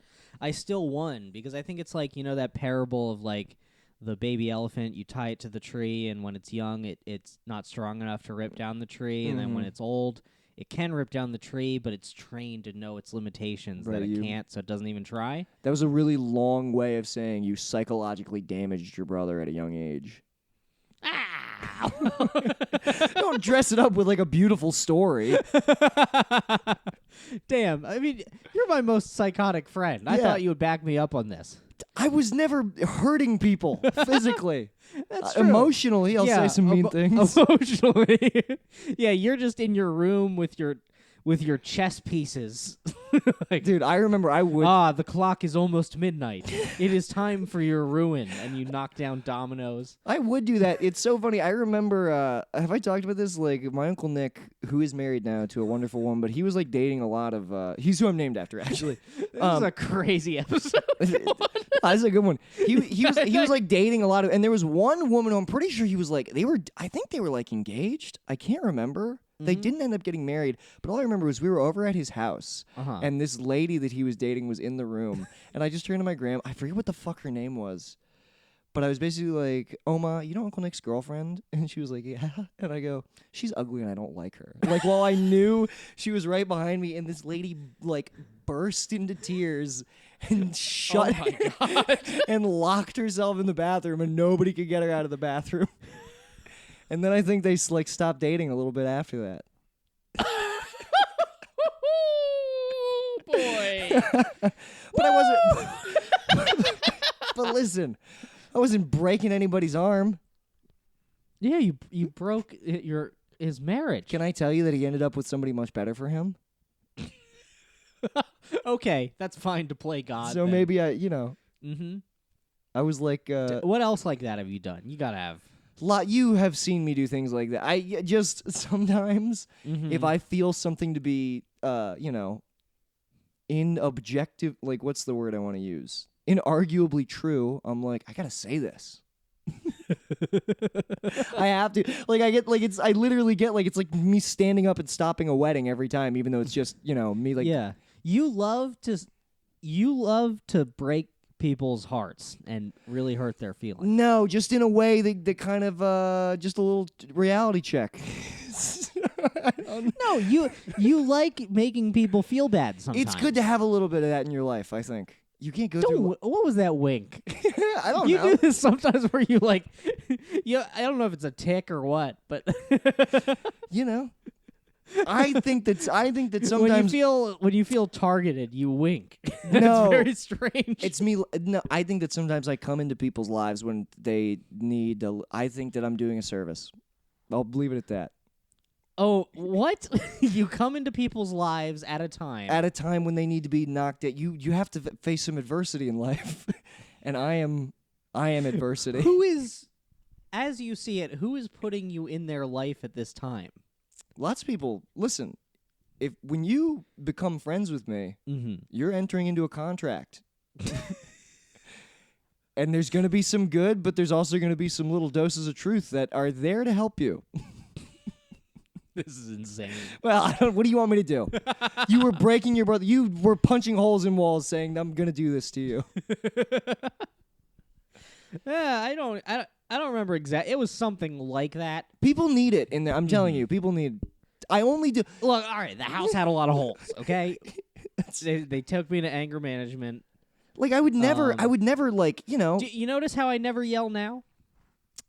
I still won because I think it's like, you know, that parable of like the baby elephant, you tie it to the tree, and when it's young, it's not strong enough to rip down the tree, and then when it's old, it can rip down the tree, but it's trained to know its limitations Right, that it you- can't, so it doesn't even try. That was a really long way of saying you psychologically damaged your brother at a young age. Ah! Don't dress it up with like a beautiful story. Damn, I mean, you're my most psychotic friend. I Yeah. thought you would back me up on this. I was never hurting people physically. That's true. Emotionally, I'll say some mean things. Emotionally. Yeah, you're just in your room with your chess pieces. Like, Dude, I remember I would. the clock is almost midnight. It is time for your ruin, and you knock down dominoes. I would do that. It's so funny. I remember, have I talked about this? Like, my Uncle Nick, who is married now to a wonderful woman, but he was, like, dating a lot of, he's who I'm named after, actually. This is a crazy episode. That's a good one. He was, like, dating a lot of, and there was one woman who I'm pretty sure he was, like, I think they were, like, engaged. I can't remember. They didn't end up getting married, but all I remember was we were over at his house, and this lady that he was dating was in the room, and I just turned to my grandma. I forget what the fuck her name was, but I was basically like, Oma, you know Uncle Nick's girlfriend? And she was like, yeah. And I go, she's ugly and I don't like her. Like, while I knew she was right behind me, and this lady, like, burst into tears and shut and locked herself in the bathroom, and nobody could get her out of the bathroom. And then I think they like stopped dating a little bit after that. Oh, boy. But I wasn't. But listen, I wasn't breaking anybody's arm. Yeah, you broke his marriage. Can I tell you that he ended up with somebody much better for him? Okay, that's fine to play God. So then. maybe Mm-hmm. I was like, What else like that have you done? You gotta have. you have seen me do things like that. I just sometimes, if I feel something to be, in objective, like what's the word I want to use? Inarguably true, I'm like, I gotta say this. I have to. Like, I literally get like, it's like me standing up and stopping a wedding every time, even though it's just, me like. Yeah, you love to break people's hearts and really hurt their feelings. No, just in a way that kind of, just a little reality check. No, you like making people feel bad sometimes. It's good to have a little bit of that in your life, I think. You can't go through. What was that wink? I don't You know. do this sometimes where you like, I don't know if it's a tick or what, but I think that sometimes when you feel targeted, you wink. No. It's very strange. it's me. No, I think that sometimes I come into people's lives when they need. I think that I'm doing a service. I'll leave it at that. Oh, what? You come into people's lives at a time. At a time when they need to be knocked at, you have to face some adversity in life, and I am adversity. Who is, as you see it, who is putting you in their life at this time? Lots of people listen. When you become friends with me, you're entering into a contract. And there's going to be some good, but there's also going to be some little doses of truth that are there to help you. This is insane. Well, what do you want me to do? You were breaking your brother. You were punching holes in walls saying, I'm going to do this to you. Yeah, I don't remember exactly. It was something like that. People need it. I'm telling you, people need. I only do. Look, all right, the house had a lot of holes, okay? They took me to anger management. Like I would never like, Do you notice how I never yell now?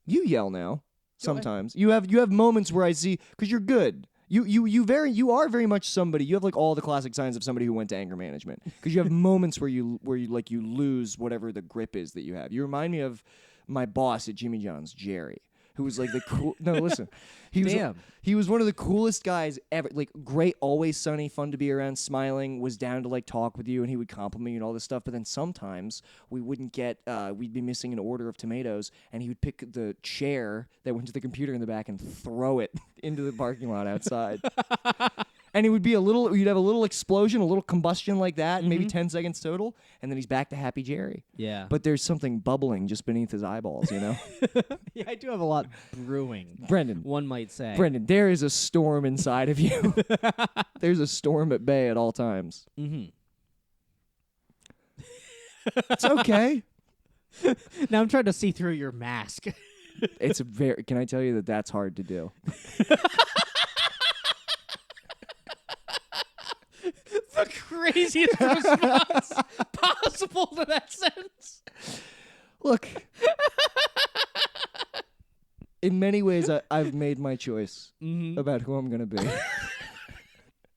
you yell now Do I? sometimes. You have moments where I see cuz you're good. You are very much somebody. You have like all the classic signs of somebody who went to anger management because you have moments where you lose whatever the grip is that you have. You remind me of my boss at Jimmy John's, Jerry, who was like the cool. No, listen, Damn. he was one of the coolest guys ever. Like great, always sunny, fun to be around, smiling, was down to like talk with you, and he would compliment you and all this stuff. But then sometimes we wouldn't get, we'd be missing an order of tomatoes, and he would pick the chair that went to the computer in the back and throw it into the parking lot outside. And it would be you'd have a little explosion, a little combustion like that, maybe 10 seconds total, and then he's back to Happy Jerry. Yeah. But there's something bubbling just beneath his eyeballs, Yeah, I do have a lot brewing. Brendan, One might say. Brendan, there is a storm inside of you. There's a storm at bay at all times. Mm-hmm. It's okay. Now I'm trying to see through your mask. Can I tell you that that's hard to do? The craziest response possible to that sentence. Look, in many ways, I've made my choice about who I'm going to be.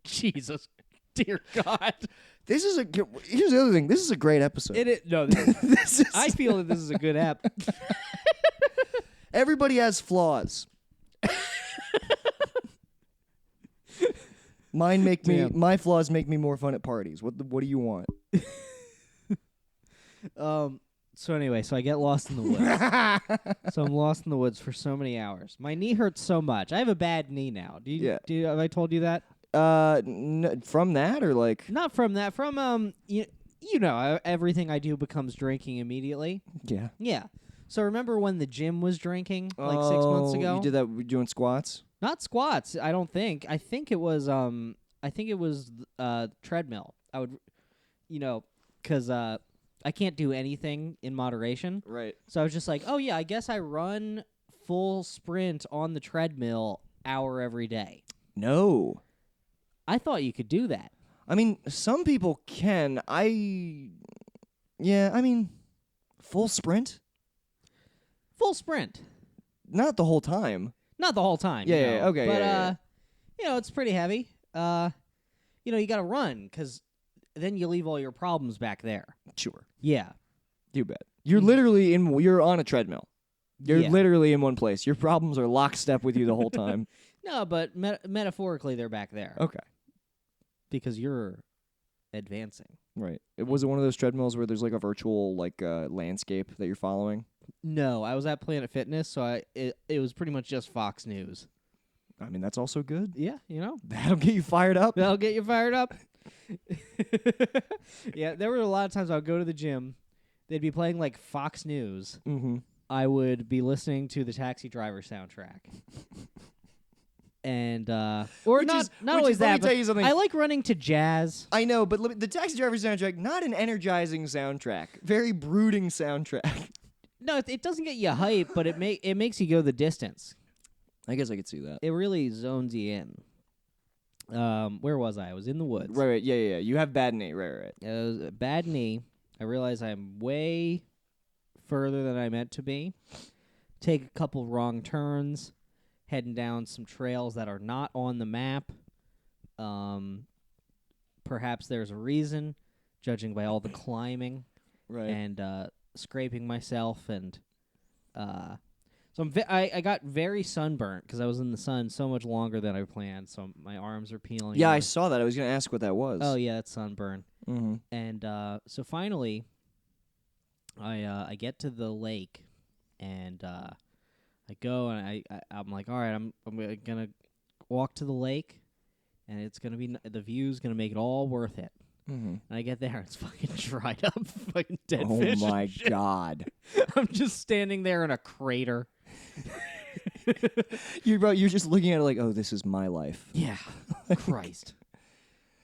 Jesus, dear God. Here's the other thing. This is a great episode. This is, I feel that this is a good app. everybody has flaws. My flaws make me more fun at parties. What do you want? So anyway, so I get lost in the woods. So I'm lost in the woods for so many hours. My knee hurts so much. I have a bad knee now. Have I told you that? From that or like? Not from that. From everything I do becomes drinking immediately. Yeah. Yeah. So remember when the gym was drinking like 6 months ago? You did that doing squats? Not squats, I don't think. I think it was treadmill. I would cuz I can't do anything in moderation. Right. So I was just like, "Oh yeah, I guess I run full sprint on the treadmill hour every day." No. I thought you could do that. I mean, some people can. Full sprint? Full sprint. Not the whole time. Not the whole time. Yeah, okay. But, it's pretty heavy. You got to run because then you leave all your problems back there. Sure. Yeah. You bet. You're literally you're on a treadmill. You're Yeah. literally in one place. Your problems are lockstep with you the whole time. No, but metaphorically, they're back there. Okay. Because you're advancing. Right. Was it one of those treadmills where there's like a virtual landscape that you're following? No, I was at Planet Fitness, so it was pretty much just Fox News. I mean, that's also good. Yeah, That'll get you fired up. that'll get you fired up. Yeah, there were a lot of times I would go to the gym. They'd be playing like Fox News. Mm-hmm. I would be listening to the Taxi Driver soundtrack. And not always let that. me tell But you something. I like running to jazz. I know, but the Taxi Driver soundtrack, not an energizing soundtrack. Very brooding soundtrack. No, it doesn't get you hype, but it makes you go the distance. I guess I could see that. It really zones you in. Where was I? I was in the woods. Right. Yeah. You have bad knee. Right. It was a bad knee. I realize I'm way further than I meant to be. Take a couple wrong turns, heading down some trails that are not on the map. Perhaps there's a reason, judging by all the climbing Right. and scraping myself, and so I got very sunburnt because I was in the sun so much longer than I planned. So my arms are peeling. Yeah, I off. saw that. I was going to ask what that was. Oh yeah, that's sunburn. Mm-hmm. And so finally, I get to the lake, and I go and I'm like, all right, I'm gonna walk to the lake, and it's gonna be the view's gonna make it all worth it. Mm-hmm. And I get there, and it's fucking dried up, fucking dead Oh fish. my and shit. God. I'm just standing there in a crater. You're just looking at it like, oh, this is my life. Yeah, Christ.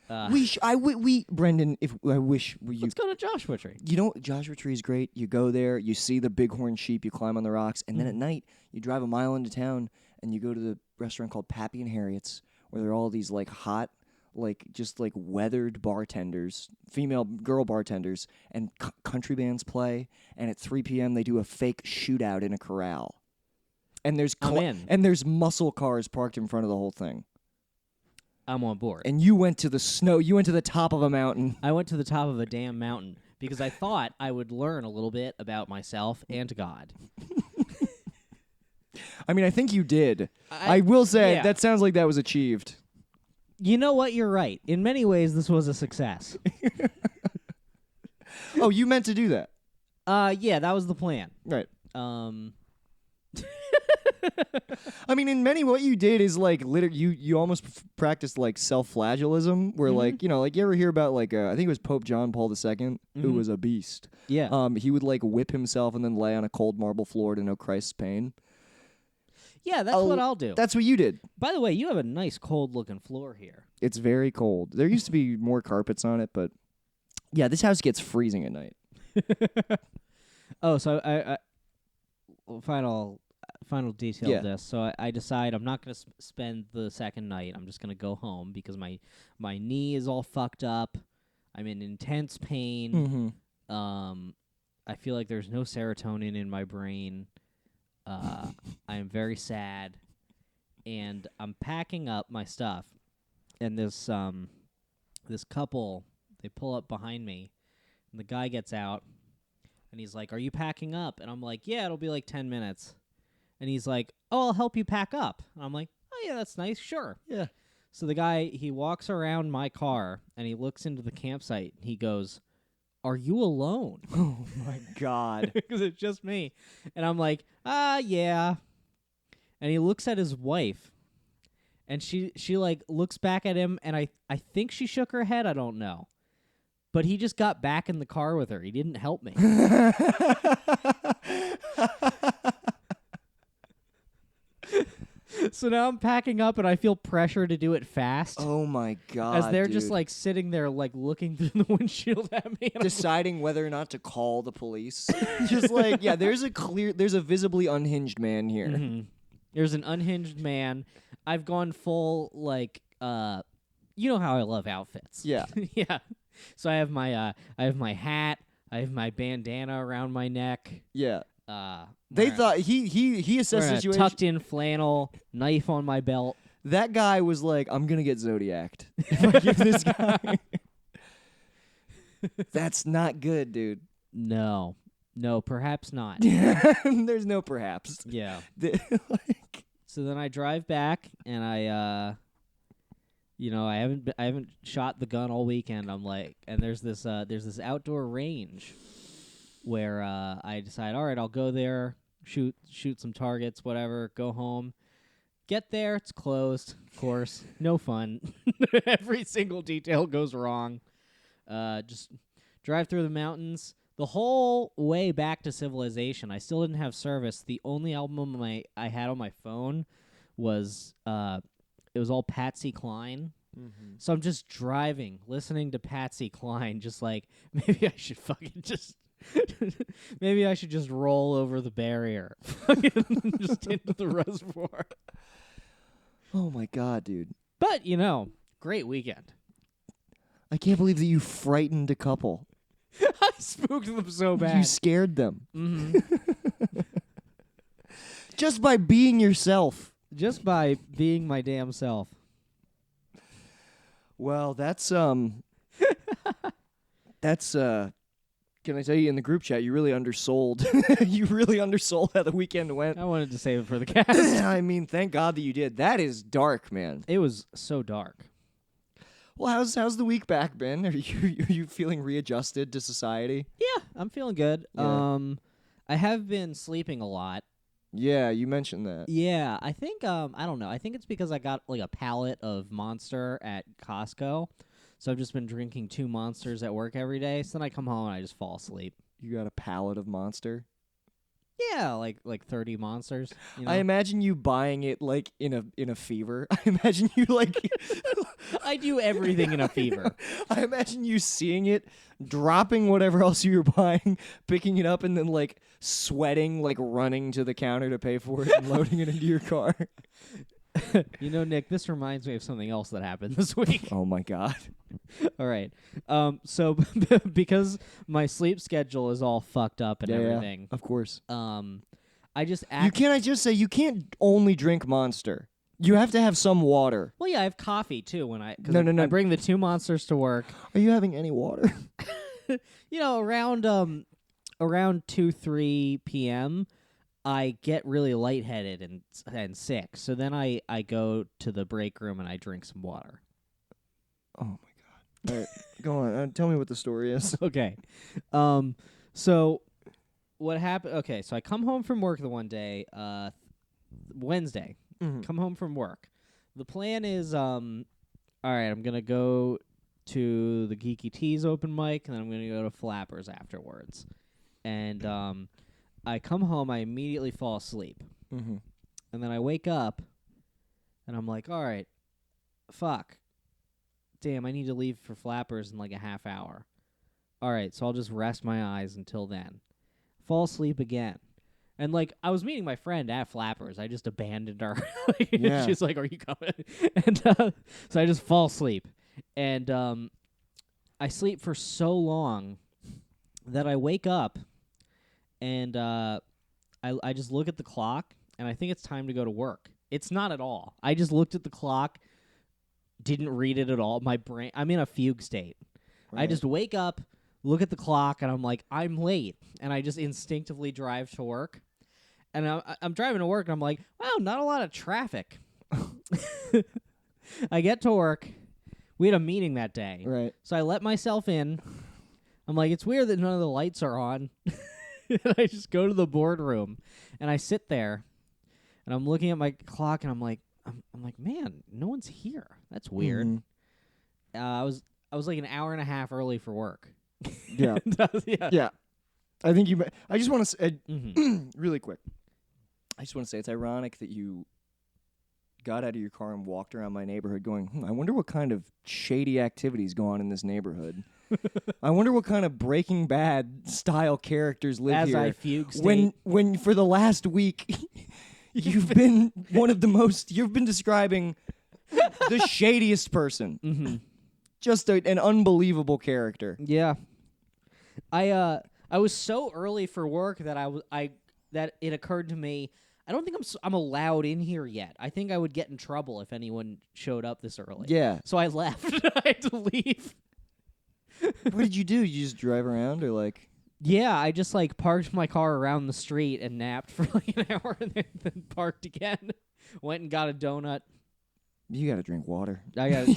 Brendan, I wish you. Let's go to Joshua Tree. You know, Joshua Tree is great. You go there, you see the bighorn sheep, you climb on the rocks, and then at night you drive a mile into town and you go to the restaurant called Pappy and Harriet's, where there are all these like hot, like just like weathered bartenders, female girl bartenders, and country bands play. And at 3 p.m. they do a fake shootout in a corral. And there's I'm in. and there's muscle cars parked in front of the whole thing. I'm on board. And you went to the snow. You went to the top of a mountain. I went to the top of a damn mountain because I thought I would learn a little bit about myself and God. I mean, I think you did. I will say yeah. that sounds like that was achieved. You know what? You're right. In many ways, this was a success. Oh, you meant to do that. Yeah, that was the plan. Right. I mean, in many, what you did is like literally, you almost practiced like self-flagelism, where like like you ever hear about like I think it was Pope John Paul II, who was a beast. Yeah. He would like whip himself and then lay on a cold marble floor to know Christ's pain. Yeah, that's what I'll do. That's what you did. By the way, you have a nice cold-looking floor here. It's very cold. There used to be more carpets on it, but yeah, this house gets freezing at night. Oh, so I final detail of this. So I decide I'm not going to spend the second night. I'm just going to go home because my knee is all fucked up. I'm in intense pain. I feel like there's no serotonin in my brain. I am very sad, and I'm packing up my stuff. And this couple, they pull up behind me, and the guy gets out, and he's like, "Are you packing up?" And I'm like, "Yeah, it'll be like 10 minutes." And he's like, "Oh, I'll help you pack up." And I'm like, "Oh yeah, that's nice, sure." Yeah. So the guy, he walks around my car and he looks into the campsite. And he goes, "Are you alone?" Oh my God. Because it's just me. And I'm like, yeah. And he looks at his wife, and she like looks back at him, and I think she shook her head. I don't know. But he just got back in the car with her. He didn't help me. So now I'm packing up, and I feel pressure to do it fast. Oh my God. As they're just dude. like sitting there, like looking through the windshield at me. And deciding whether or not to call the police. Just like, yeah, there's a visibly unhinged man here. Mhm. There's an unhinged man. I've gone full, like, you know how I love outfits. Yeah. Yeah. So I have my hat. I have my bandana around my neck. Yeah. They thought he assessed the situation. Tucked in flannel, knife on my belt. That guy was like, I'm gonna get Zodiac'd if I give this guy. That's not good, dude. No, perhaps not. There's no perhaps. Yeah. Like, So then I drive back, and I haven't shot the gun all weekend. I'm like, and there's this outdoor range where I decide, all right, I'll go there, shoot some targets, whatever, go home. Get there, it's closed, of course. No fun. Every single detail goes wrong. Just drive through the mountains. The whole way back to civilization, I still didn't have service. The only album I had on my phone was it was all Patsy Cline. Mm-hmm. So I'm just driving, listening to Patsy Cline, just like, maybe I should fucking just maybe I should just roll over the barrier just into the reservoir. Oh my God, dude. But, great weekend. I can't believe that you frightened a couple. I spooked them so bad. You scared them. Mm-hmm. Just by being yourself. Just by being my damn self. Well, that's can I tell you, in the group chat, you really undersold. You really undersold how the weekend went. I wanted to save it for the cast. I mean, thank God that you did. That is dark, man. It was so dark. Well, how's the week back been? Are you feeling readjusted to society? Yeah, I'm feeling good. Yeah. I have been sleeping a lot. Yeah, you mentioned that. Yeah, I think I don't know. I think it's because I got like a pallet of Monster at Costco. So I've just been drinking 2 Monsters at work every day. So then I come home and I just fall asleep. You got a pallet of Monster? Yeah, like 30 Monsters. I imagine you buying it like in a fever. I imagine you like I do everything in a fever. I imagine you seeing it, dropping whatever else you were buying, picking it up, and then like sweating, like running to the counter to pay for it and loading it into your car. Nick, this reminds me of something else that happened this week. Oh my God. All right. So because my sleep schedule is all fucked up and everything, Of course. I just I just say you can't only drink Monster. You have to have some water. Well, yeah, I have coffee too when I No. I bring the 2 Monsters to work. Are you having any water? Around 2-3 p.m. I get really lightheaded and sick. So then I go to the break room and I drink some water. Oh my God. All right, go on. Tell me what the story is. Okay. So what happened? Okay, so I come home from work the one day, Wednesday. Mhm. Come home from work. The plan is, all right, I'm gonna go to the Geeky Teas open mic, and then I'm gonna go to Flappers afterwards. And I come home, I immediately fall asleep, Mm-hmm. and then I wake up, and I'm like, all right, fuck, damn, I need to leave for Flappers in like a half hour. All right, so I'll just rest my eyes until then. Fall asleep again. And, like, I was meeting my friend at Flappers. I just abandoned her. Yeah. She's like, are you coming? And so I just fall asleep. And I sleep for so long that I wake up and I just look at the clock, and I think it's time to go to work. It's not at all. I just looked at the clock, didn't read it at all. My brain, I'm in a fugue state. I just wake up, look at the clock, and I'm like, I'm late. And I just instinctively drive to work. And I'm driving to work, and I'm like, wow, not a lot of traffic. I get to work. We had a meeting that day. Right. So I let myself in. I'm like, it's weird that none of the lights are on. And I just go to the boardroom, and I sit there, and I'm looking at my clock, and I'm like, man, no one's here. That's weird. Mhm. I was like an hour and a half early for work. Yeah. Yeah. Yeah. I think I just want to say, Mm-hmm. really quick. I just want to say it's ironic that you got out of your car and walked around my neighborhood going, I wonder what kind of shady activities go on in this neighborhood. I wonder what kind of Breaking Bad style characters live As here. I fugue state. When for the last week you've been you've been describing the shadiest person. Mm-hmm. Just an unbelievable character. Yeah. I was so early for work that that it occurred to me, I don't think I'm allowed in here yet. I think I would get in trouble if anyone showed up this early. Yeah. So I left. I had to leave. What did you do? You just drive around or like? Yeah, I just like parked my car around the street and napped for like an hour and then parked again. Went and got a donut. You got to drink water. I got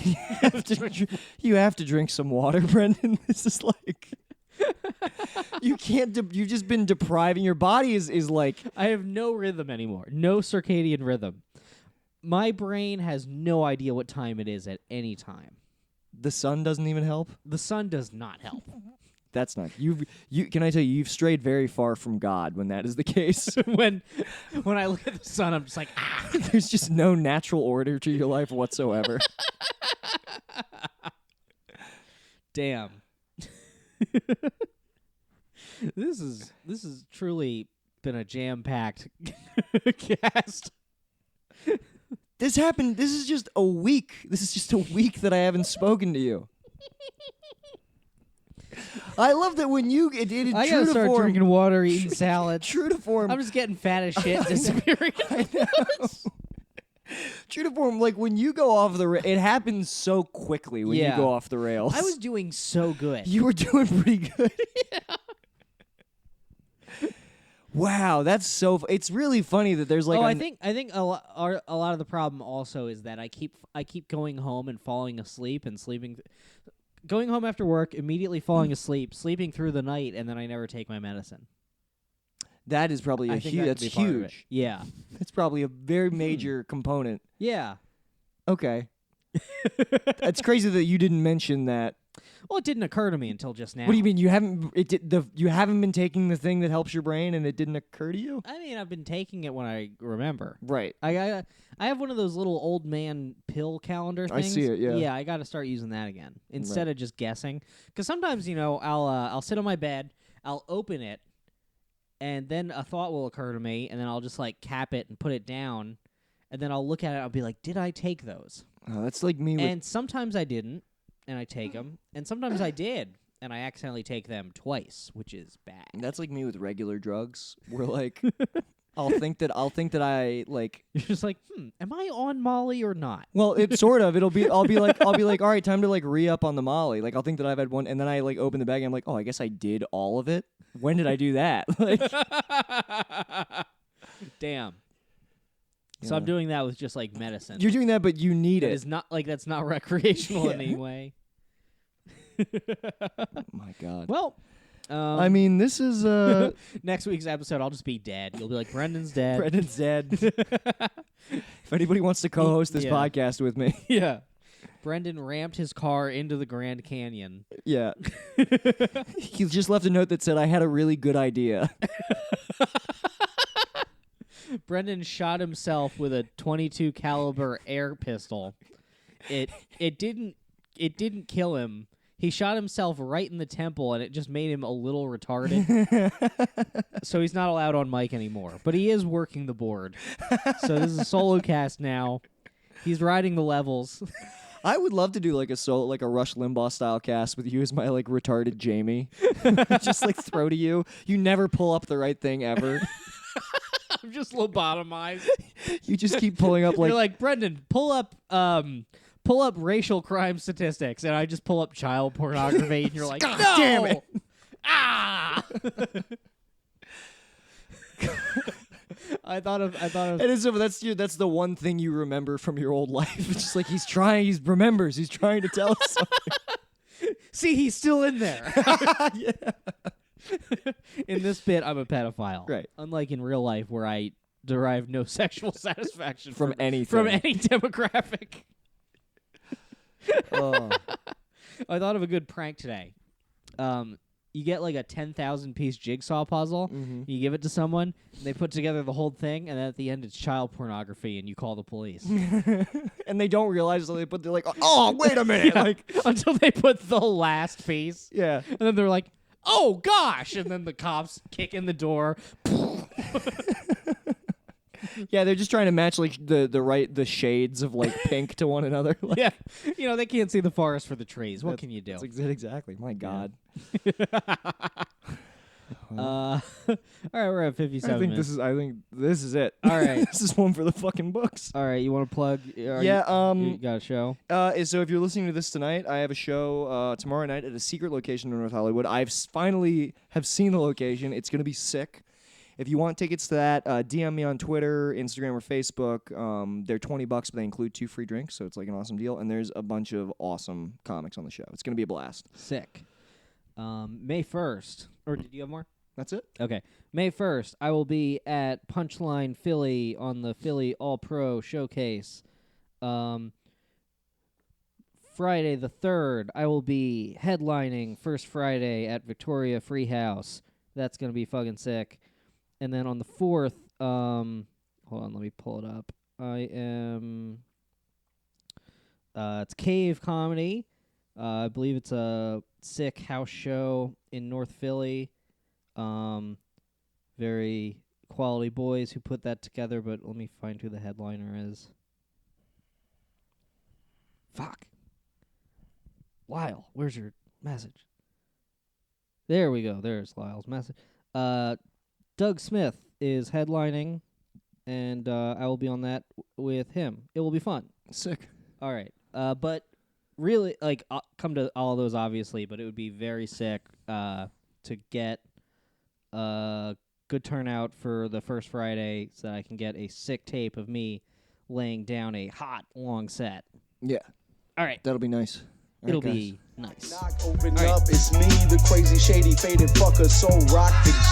You have to drink some water, Brendan. This is like you can't. You've just been depriving your body. Is like I have no rhythm anymore. No circadian rhythm. My brain has no idea what time it is at any time. the sun doesn't even help. The sun does not help. That's not you. Can I tell you? You've strayed very far from God when that is the case. when I look at the sun, I'm just like, ah. There's just no natural order to your life whatsoever. Damn. This is truly been a jam-packed cast. This happened. This is just a week. This is just a week that I haven't spoken to you. I love that when you it I true gotta to start form, drinking water, eating salads. True to form. I'm just getting fat as shit and disappearing. I know. True to form, like when you go off the it happens so quickly when Yeah. you go off the rails. I was doing so good. You were doing pretty good. Wow, that's so. It's really funny that there's like. I think a lot of the problem also is that I keep going home and falling asleep and sleeping. Going home after work, immediately falling asleep, sleeping through the night, and then I never take my medicine. that is probably I a think huge. that could That's be part of it. huge. Yeah. That's probably a very major component. Yeah. Okay. It's crazy that you didn't mention that. Well, it didn't occur to me until just now. What do you mean you haven't? You haven't been taking the thing that helps your brain, and it didn't occur to you? I mean, I've been taking it when I remember. Right. I have one of those little old man pill calendar I things. see it, yeah. Yeah, I got to start using that again instead of just guessing. Because sometimes, I'll sit on my bed, I'll open it, and then a thought will occur to me, and then I'll just like cap it and put it down, and then I'll look at it. I'll be like, did I take those? That's like me. And sometimes I didn't, and I take them, and sometimes I did, and I accidentally take them twice, which is bad. That's like me with regular drugs. Where like I'll think that I like. You're just like, am I on Molly or not? Well, it sort of. I'll be like, all right, time to like re-up on the Molly. Like I'll think that I've had one, and then I like open the bag, and I'm like, oh, I guess I did all of it. When did I do that? Like, Damn. So Yeah. I'm doing that with just like medicine. you're doing that, but you need It it. is not like that's not recreational in Yeah. any way. My God. Well, I mean, this is next week's episode, I'll just be dead. You'll be like, Brendan's dead. Brendan's dead. If anybody wants to co-host this Yeah. podcast with me, Yeah. Brendan ramped his car into the Grand Canyon. yeah, he just left a note that said, "I had a really good idea." Brendan shot himself with a .22 caliber air pistol. It didn't kill him. He shot himself right in the temple, and it just made him a little retarded. So he's not allowed on mic anymore. But he is working the board. So this is a solo cast now. He's riding the levels. I would love to do like a Rush Limbaugh style cast with you as my like retarded Jamie. Just like throw to you. You never pull up the right thing ever. I'm just lobotomized. You just keep pulling up like You're like, Brendan, pull up racial crime statistics, and I just pull up child pornography, and you're like, God no! damn it. Ah! I thought of And it's, that's the one thing you remember from your old life. It's just like he's trying to tell us something. See, he's still in there. Yeah. In this bit, I'm a pedophile. Right. Unlike in real life, where I derive no sexual satisfaction From anything. From any demographic. Oh. I thought of a good prank today. You get like a 10,000 piece jigsaw puzzle. Mm-hmm. You give it to someone, and they put together the whole thing, and then at the end it's child pornography, and you call the police. And they don't realize until they're like, oh, wait a minute. Yeah, Like, until they put the last piece, yeah. and then they're like, "Oh gosh!" And then the cops kick in the door. Yeah, they're just trying to match like the shades of like pink to one another. Like, Yeah, they can't see the forest for the trees. What can you do? Exactly. My God. All right, we're at 57 minutes. I think this is it. All right. This is one for the fucking books. All right, you want to plug? You got a show? So if you're listening to this tonight, I have a show tomorrow night at a secret location in North Hollywood. I've finally have seen the location. It's going to be sick. If you want tickets to that, DM me on Twitter, Instagram, or Facebook. They're $20, but they include 2 free drinks, so it's like an awesome deal. And there's a bunch of awesome comics on the show. It's going to be a blast. Sick. May 1st. Or did you have more? That's it? Okay. May 1st, I will be at Punchline Philly on the Philly All-Pro Showcase. Friday the 3rd, I will be headlining First Friday at Victoria Free House. That's going to be fucking sick. And then on the 4th, hold on, let me pull it up. It's Cave Comedy. I believe it's a sick house show in North Philly. Very quality boys who put that together, but let me find who the headliner is. Fuck. Lyle, where's your message? There we go. There's Lyle's message. Doug Smith is headlining, and I will be on that with him. It will be fun. Sick. All right. But really, like, I'll come to all of those, obviously, but it would be very sick to get a good turnout for the First Friday so that I can get a sick tape of me laying down a hot, long set. Yeah. All right. That'll be nice. All It'll right, guys. be nice. Knock, open up, it's me, the crazy, shady, faded fucker, so rock the G.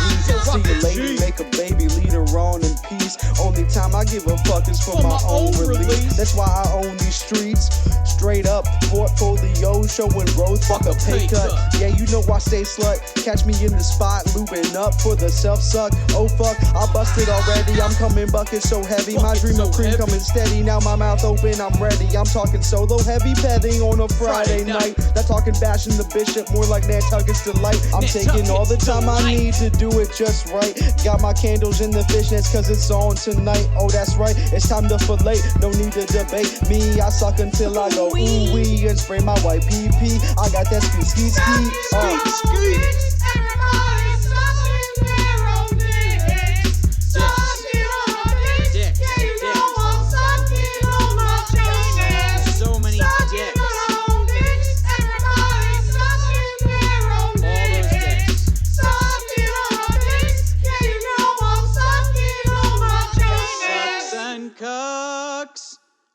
See you lady, make a baby, lead her on in peace. Only time I give a fuck is for my own release. That's why I own these streets. Straight up, portfolio showing growth, fuck a pay cut. Yeah, you know I stay slut. Catch me in the spot, looping up for the self-suck. Oh fuck, I busted already, I'm coming bucket so heavy. My dream of cream coming steady, now my mouth open, I'm ready. I'm talking solo heavy petting on a Friday night. That's talking bashing the bishop, more like Nantucket's Delight. I'm taking all the time I need to do it just right. Got my candles in the fishnets cause it's on tonight. Oh, that's right, it's time to fillet, no need to debate. Me, I suck until I go ooh-wee and spray my white pee-pee. I got that ski. So many dicks.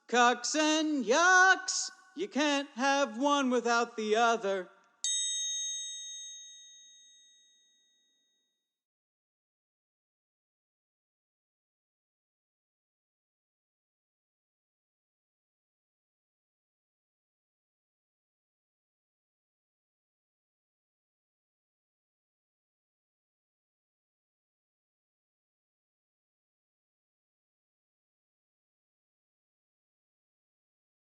Cucks and yucks. You can't have one without the other.